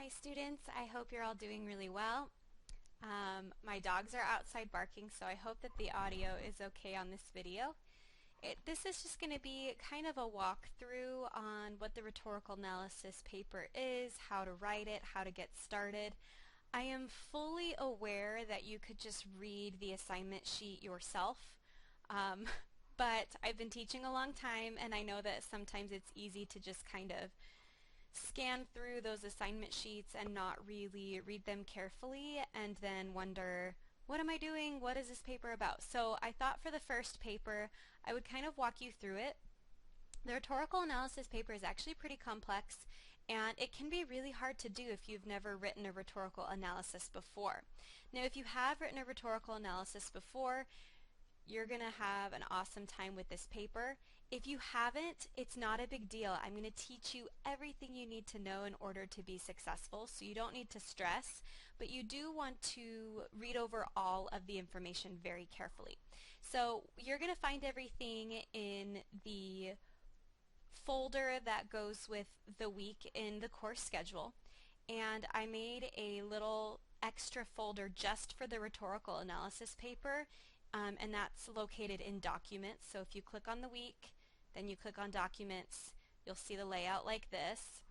Hi students, I hope you're all doing really well. My dogs are outside barking, so I hope that the audio is okay on this video. This is just going to be kind of a walkthrough on what the rhetorical analysis paper is, how to write it, how to get started. I am fully aware that you could just read the assignment sheet yourself, um, but I've been teaching a long time and I know that sometimes it's easy to just kind of scan through those assignment sheets and not really read them carefully and then wonder, what am I doing? What is this paper about? So I thought for the first paper I would kind of walk you through it. The rhetorical analysis paper is actually pretty complex and it can be really hard to do if you've never written a rhetorical analysis before. Now if you have written a rhetorical analysis before, you're going to have an awesome time with this paper. If you haven't, it's not a big deal. I'm going to teach you everything you need to know in order to be successful, so you don't need to stress, but you do want to read over all of the information very carefully. So you're going to find everything in the folder that goes with the week in the course schedule, and I made a little extra folder just for the rhetorical analysis paper, and that's located in Documents. So if you click on the week, then you click on Documents, you'll see the layout like this.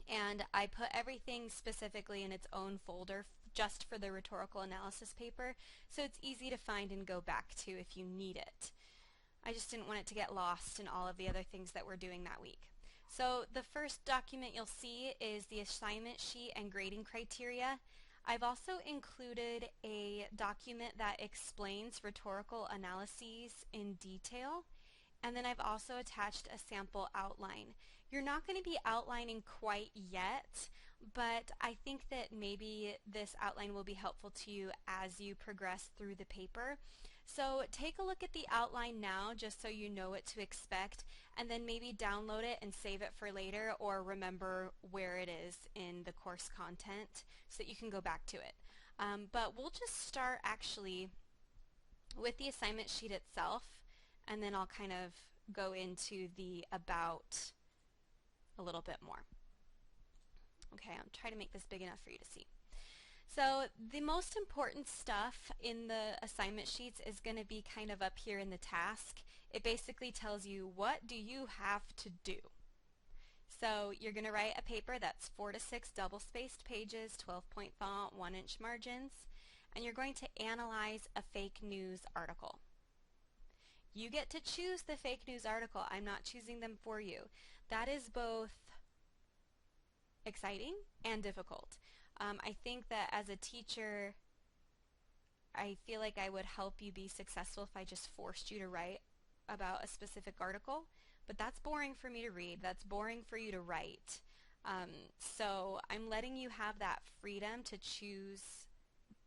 And I put everything specifically in its own folder just for the rhetorical analysis paper, so it's easy to find and go back to if you need it. I just didn't want it to get lost in all of the other things that we're doing that week. So the first document you'll see is the assignment sheet and grading criteria. I've also included a document that explains rhetorical analyses in detail, and then I've also attached a sample outline. You're not going to be outlining quite yet, but I think that maybe this outline will be helpful to you as you progress through the paper. So take a look at the outline now just so you know what to expect, and then maybe download it and save it for later, or remember where it is in the course content so that you can go back to it. But we'll just start actually with the assignment sheet itself, and then I'll kind of go into the about a little bit more. Okay, I'll try to make this big enough for you to see. So the most important stuff in the assignment sheets is going to be kind of up here in the task. It basically tells you, what do you have to do? So you're going to write a paper that's 4 to 6 double-spaced pages, 12-point font, 1-inch margins, and you're going to analyze a fake news article. You get to choose the fake news article. I'm not choosing them for you. That is both exciting and difficult. I think that as a teacher, I feel like I would help you be successful if I just forced you to write about a specific article, but that's boring for me to read. That's boring for you to write. So I'm letting you have that freedom to choose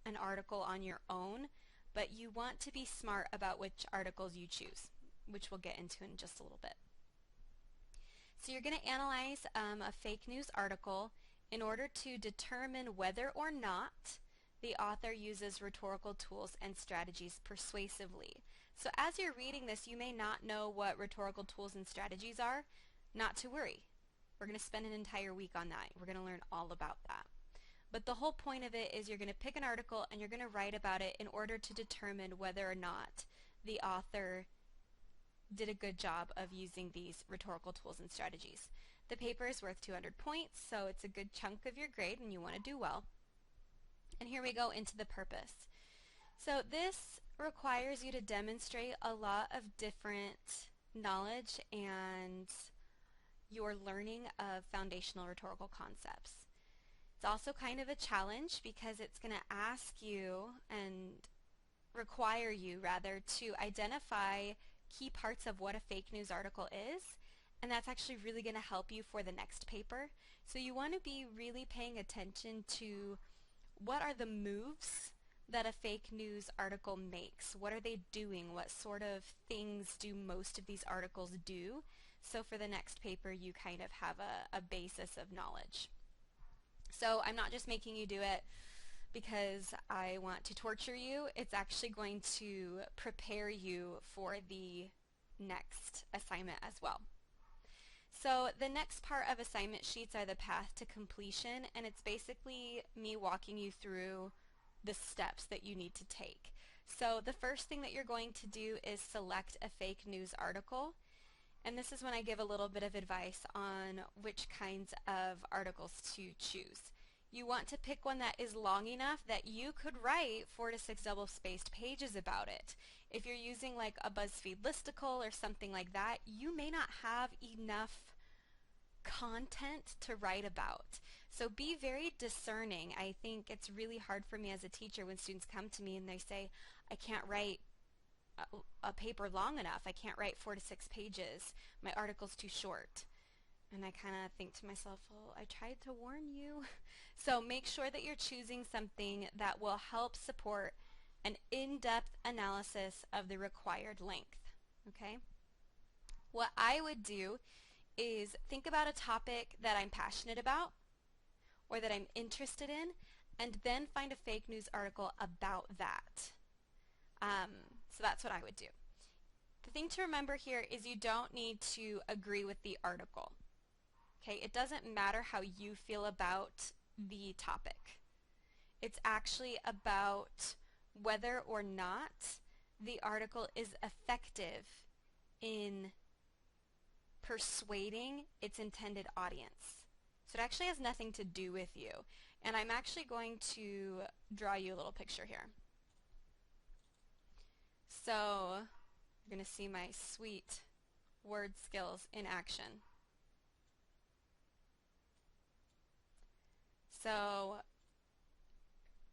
an article on your own, but you want to be smart about which articles you choose, which we'll get into in just a little bit. So you're going to analyze a fake news article in order to determine whether or not the author uses rhetorical tools and strategies persuasively. So as you're reading this, you may not know what rhetorical tools and strategies are. Not to worry. We're going to spend an entire week on that. We're going to learn all about that. But the whole point of it is you're going to pick an article and you're going to write about it in order to determine whether or not the author did a good job of using these rhetorical tools and strategies. The paper is worth 200 points, so it's a good chunk of your grade and you want to do well. And here we go into the purpose. So this requires you to demonstrate a lot of different knowledge and your learning of foundational rhetorical concepts. It's also kind of a challenge because it's going to ask you and require you rather to identify key parts of what a fake news article is, and that's actually really going to help you for the next paper. So you want to be really paying attention to what are the moves that a fake news article makes. What are they doing? What sort of things do most of these articles do? So for the next paper you kind of have a basis of knowledge. So I'm not just making you do it because I want to torture you. It's actually going to prepare you for the next assignment as well. So the next part of assignment sheets are the path to completion, and it's basically me walking you through the steps that you need to take. So the first thing that you're going to do is select a fake news article, and this is when I give a little bit of advice on which kinds of articles to choose. You want to pick one that is long enough that you could write 4 to 6 double-spaced pages about it. If you're using like a BuzzFeed listicle or something like that, you may not have enough content to write about. So be very discerning. I think it's really hard for me as a teacher when students come to me and they say, I can't write a paper long enough. I can't write 4 to 6 pages. My article's too short. And I kind of think to myself, well, I tried to warn you. So make sure that you're choosing something that will help support an in-depth analysis of the required length. Okay? What I would do is think about a topic that I'm passionate about or that I'm interested in, and then find a fake news article about that. So that's what I would do. The thing to remember here is you don't need to agree with the article. Okay, it doesn't matter how you feel about the topic. It's actually about whether or not the article is effective in persuading its intended audience. So it actually has nothing to do with you. And I'm actually going to draw you a little picture here. So you're going to see my sweet word skills in action. So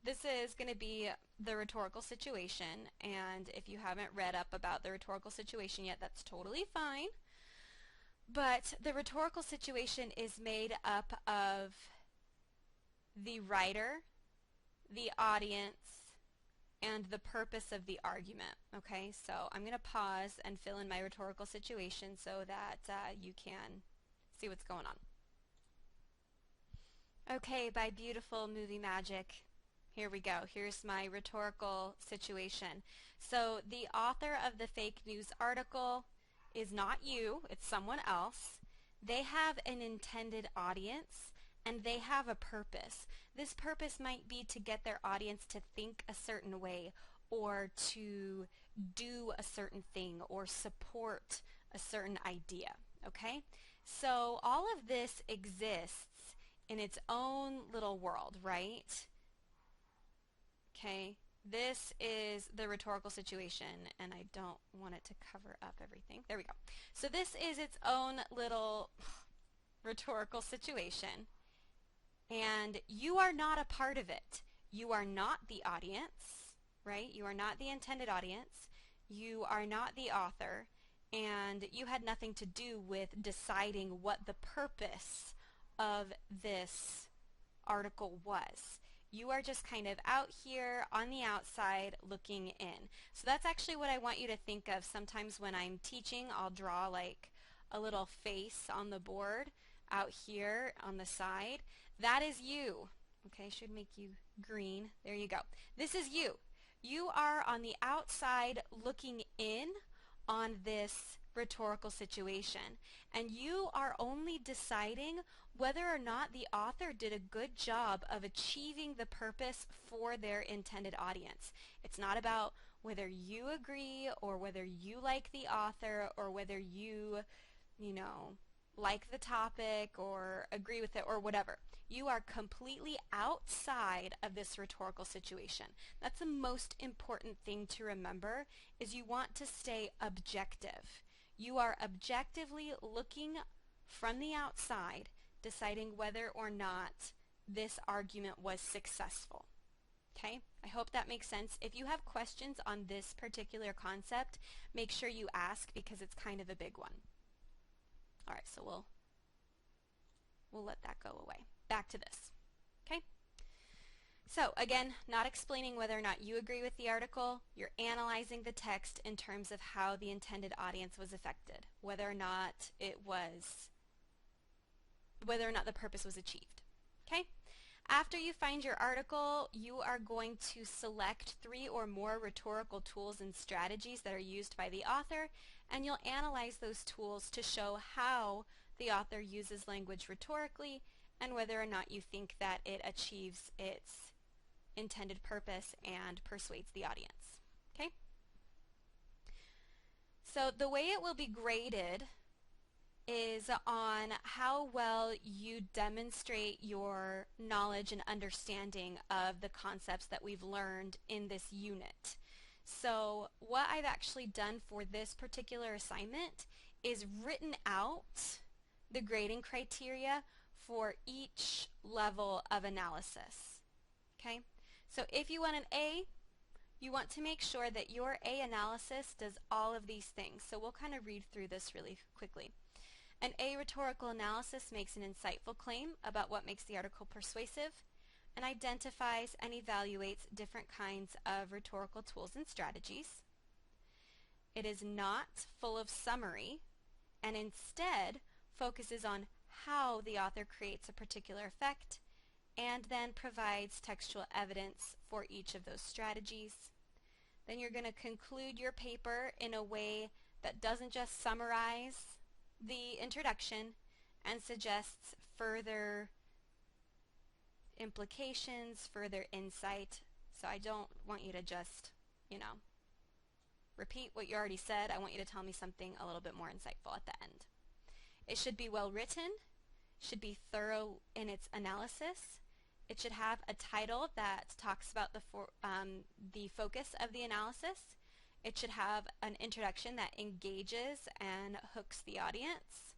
this is going to be the rhetorical situation, and if you haven't read up about the rhetorical situation yet, that's totally fine. But the rhetorical situation is made up of the writer, the audience, and the purpose of the argument. Okay, so I'm going to pause and fill in my rhetorical situation so that you can see what's going on. Okay, by beautiful movie magic, here we go. Here's my rhetorical situation. So the author of the fake news article is not you, it's someone else. They have an intended audience and they have a purpose. This purpose might be to get their audience to think a certain way, or to do a certain thing, or support a certain idea. Okay? So all of this exists in its own little world, right? Okay? This is the rhetorical situation, and I don't want it to cover up everything. There we go. So this is its own little rhetorical situation, and you are not a part of it. You are not the audience, right? You are not the intended audience. You are not the author, and you had nothing to do with deciding what the purpose of this article was. You are just kind of out here on the outside looking in. So that's actually what I want you to think of. Sometimes when I'm teaching, I'll draw like a little face on the board out here on the side. That is you. Okay, should make you green. There you go. This is you. You are on the outside looking in on this rhetorical situation, and you are only deciding whether or not the author did a good job of achieving the purpose for their intended audience. It's not about whether you agree or whether you like the author or whether you like the topic or agree with it or whatever. You are completely outside of this rhetorical situation. That's the most important thing to remember, is you want to stay objective. You are objectively looking from the outside, deciding whether or not this argument was successful. Okay? I hope that makes sense. If you have questions on this particular concept, make sure you ask, because it's kind of a big one. All right, so we'll let that go away. Back to this. Okay? So again, not explaining whether or not you agree with the article. You're analyzing the text in terms of how the intended audience was affected, whether or not the purpose was achieved. Okay? After you find your article, you are going to select 3 or more rhetorical tools and strategies that are used by the author, and you'll analyze those tools to show how the author uses language rhetorically and whether or not you think that it achieves its intended purpose and persuades the audience. Okay? So the way it will be graded is on how well you demonstrate your knowledge and understanding of the concepts that we've learned in this unit. So what I've actually done for this particular assignment is written out the grading criteria for each level of analysis. Okay? So if you want an A, you want to make sure that your A analysis does all of these things. So we'll kind of read through this really quickly. An A rhetorical analysis makes an insightful claim about what makes the article persuasive and identifies and evaluates different kinds of rhetorical tools and strategies. It is not full of summary and instead focuses on how the author creates a particular effect and then provides textual evidence for each of those strategies. Then you're going to conclude your paper in a way that doesn't just summarize the introduction and suggests further implications, further insight. So I don't want you to just, repeat what you already said. I want you to tell me something a little bit more insightful at the end. It should be well written, should be thorough in its analysis. It should have a title that talks about the focus of the analysis. It should have an introduction that engages and hooks the audience.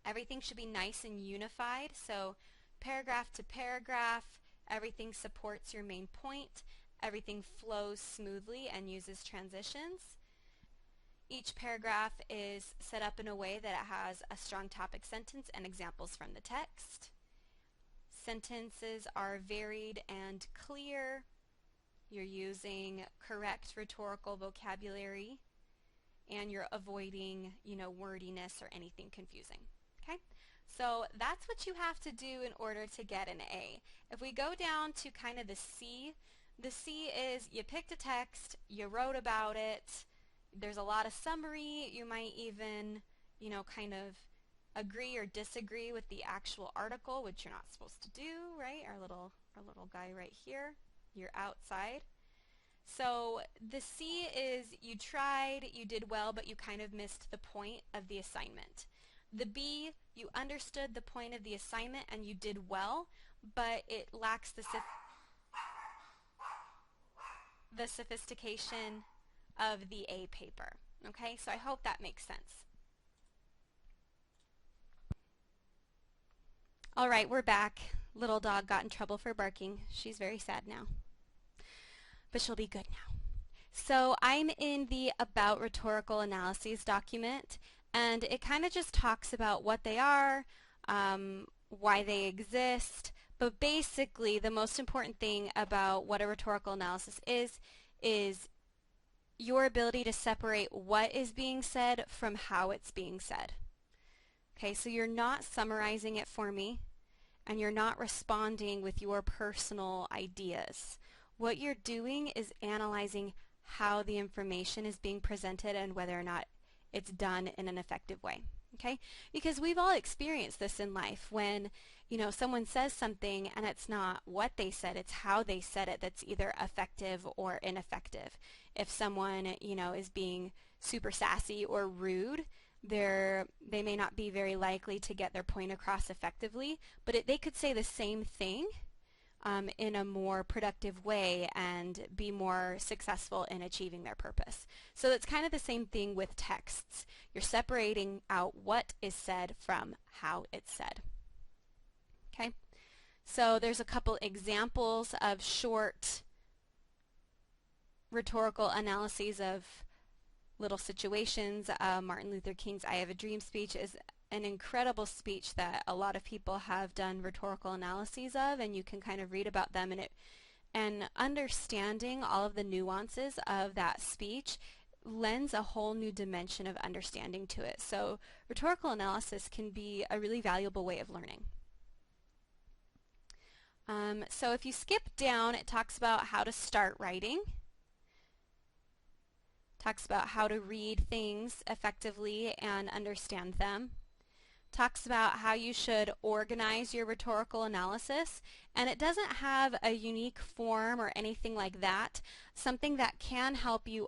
Everything should be nice and unified, so paragraph to paragraph, everything supports your main point, everything flows smoothly and uses transitions. Each paragraph is set up in a way that it has a strong topic sentence and examples from the text. Sentences are varied and clear. You're using correct rhetorical vocabulary and you're avoiding, wordiness or anything confusing. Okay? So that's what you have to do in order to get an A. If we go down to kind of the C is you picked a text, you wrote about it, there's a lot of summary, you might even, kind of agree or disagree with the actual article, which you're not supposed to do, right? Our little guy right here, you're outside. So the C is you tried, you did well, but you kind of missed the point of the assignment. The B, you understood the point of the assignment and you did well, but it lacks the sophistication of the A paper. Okay, so I hope that makes sense. All right, we're back. Little dog got in trouble for barking. She's very sad now, but she'll be good now. So I'm in the About Rhetorical Analyses document, and it kind of just talks about what they are, why they exist, but basically the most important thing about what a rhetorical analysis is your ability to separate what is being said from how it's being said. Okay, so you're not summarizing it for me, and you're not responding with your personal ideas. What you're doing is analyzing how the information is being presented and whether or not it's done in an effective way. Okay? Because we've all experienced this in life when, someone says something and it's not what they said, it's how they said it that's either effective or ineffective. If someone, is being super sassy or rude, they may not be very likely to get their point across effectively, but they could say the same thing in a more productive way and be more successful in achieving their purpose. So it's kind of the same thing with texts. You're separating out what is said from how it's said. Okay? So there's a couple examples of short rhetorical analyses of little situations. Martin Luther King's I Have a Dream speech is an incredible speech that a lot of people have done rhetorical analyses of, and you can kind of read about them, and understanding all of the nuances of that speech lends a whole new dimension of understanding to it. So rhetorical analysis can be a really valuable way of learning. So if you skip down, it talks about how to start writing. talks about how to read things effectively and understand them, talks about how you should organize your rhetorical analysis, and it doesn't have a unique form or anything like that. Something that can help you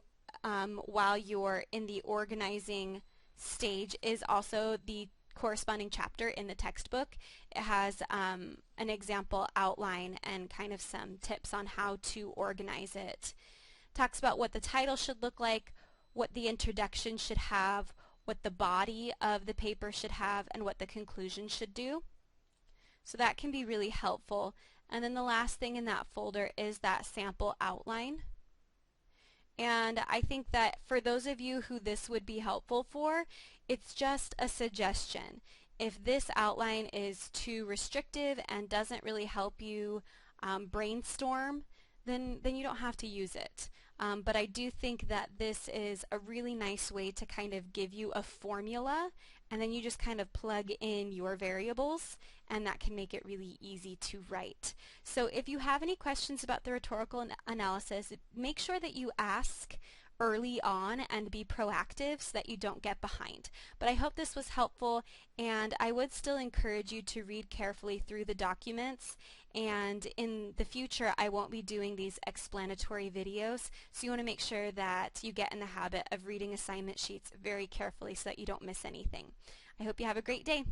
while you're in the organizing stage is also the corresponding chapter in the textbook. It has an example outline and kind of some tips on how to organize it. Talks about what the title should look like, what the introduction should have, what the body of the paper should have, and what the conclusion should do. So that can be really helpful. And then the last thing in that folder is that sample outline. And I think that for those of you who this would be helpful for, it's just a suggestion. If this outline is too restrictive and doesn't really help you brainstorm, then you don't have to use it. But I do think that this is a really nice way to kind of give you a formula, and then you just kind of plug in your variables, and that can make it really easy to write. So if you have any questions about the rhetorical analysis, make sure that you ask early on and be proactive so that you don't get behind. But I hope this was helpful, and I would still encourage you to read carefully through the documents, and in the future I won't be doing these explanatory videos, so you want to make sure that you get in the habit of reading assignment sheets very carefully so that you don't miss anything. I hope you have a great day.